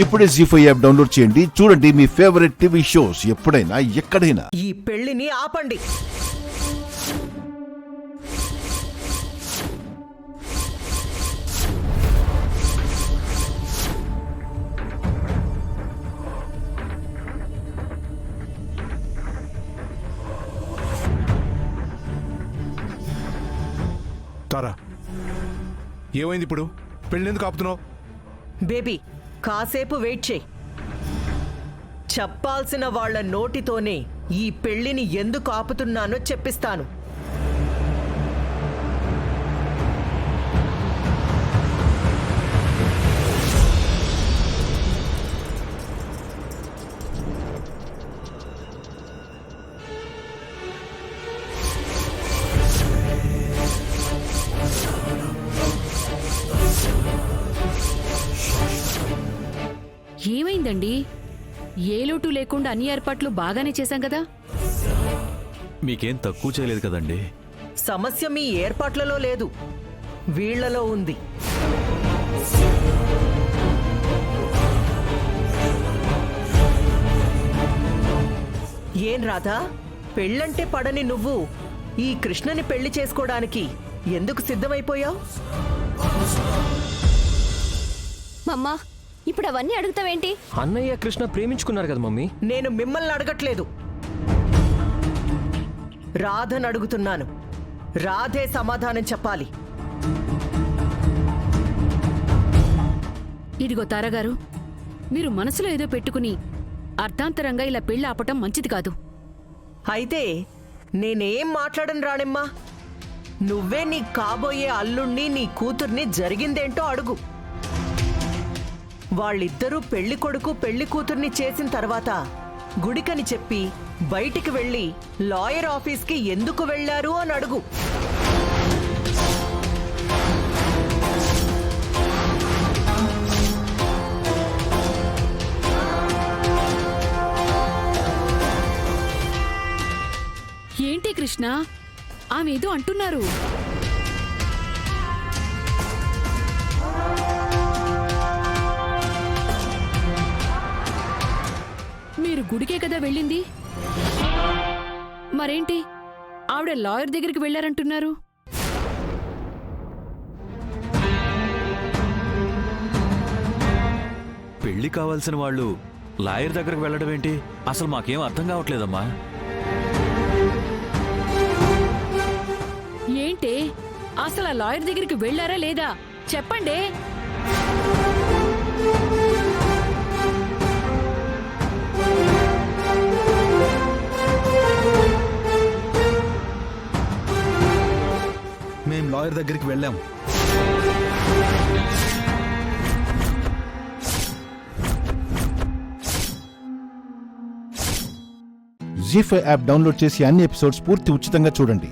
ఇప్పుడే జీ5 app download చేయండి. చూడండి మీ ఫేవరెట్ టీవీ షోస్ ఎప్పుడైనా ఎక్కడైనా. ఈ పెళ్లిని ఆపండి. తారా, ఏమైంది ఇప్పుడు? పెళ్ళెందుకు ఆపుతున్నావు? బేబీ, కాసేపు వెయిట్ చేయి. చెప్పాల్సిన వాళ్ళ నోటితోనే ఈ పెళ్లిని ఎందుకు ఆపుతున్నానో చెప్పిస్తాను. ఏమైందండి? ఏ లోటు లేకుండా అన్ని ఏర్పాట్లు బాగానే చేశాం కదా. మీకేం తక్కువ చేయలేదు కదండి. సమస్య మీ ఏర్పాట్లలో లేదు, వీళ్లలో ఉంది. ఏం రాధా, పెళ్ళంటే పడని నువ్వు ఈ కృష్ణని పెళ్లి చేసుకోవడానికి ఎందుకు సిద్ధమైపోయావు? మమ్మా, ఇప్పుడు అవన్నీ అడుగుతావేంటి? అన్నయ్య కృష్ణ ప్రేమించుకున్నారు కదా మమ్మీ. నేను మిమ్మల్ని అడగట్లేదు, రాధను అడుగుతున్నాను. రాధే సమాధానం చెప్పాలి. ఇదిగో తారగారు, మీరు మనసులో ఏదో పెట్టుకుని అర్థాంతరంగా ఇలా పెళ్లి ఆపటం మంచిది కాదు. అయితే నేనేం మాట్లాడను రాణెమ్మా. నువ్వే నీ కాబోయే అల్లుణ్ణి, నీ కూతుర్ని జరిగిందేంటో అడుగు. వాళ్ళిద్దరూ పెళ్లి కొడుకు పెళ్లి కూతుర్ని చేసిన తర్వాత గుడికని చెప్పి బయటికి వెళ్లి లాయర్ ఆఫీస్కి ఎందుకు వెళ్లారు అని అడుగు. ఏంటి కృష్ణ, ఆమె ఏదో అంటున్నారు. మీరు గుడికే కదా వెళ్ళింది, మరేంటి ఆవిడ లాయర్ దగ్గరికి వెళ్ళారంటున్నారు? పెళ్లి కావాల్సిన వాళ్ళు లాయర్ దగ్గరకు వెళ్ళడం ఏంటి? అసలు మాకేం అర్థం కావట్లేదమ్మా. ఏంటి అసలు ఆ లాయర్ దగ్గరికి వెళ్ళారా లేదా చెప్పండి. మేం లాయర్ దగ్గరికి వెళ్ళాం. జీ5 యాప్ డౌన్లోడ్ చేసి అన్ని ఎపిసోడ్స్ పూర్తి ఉచితంగా చూడండి.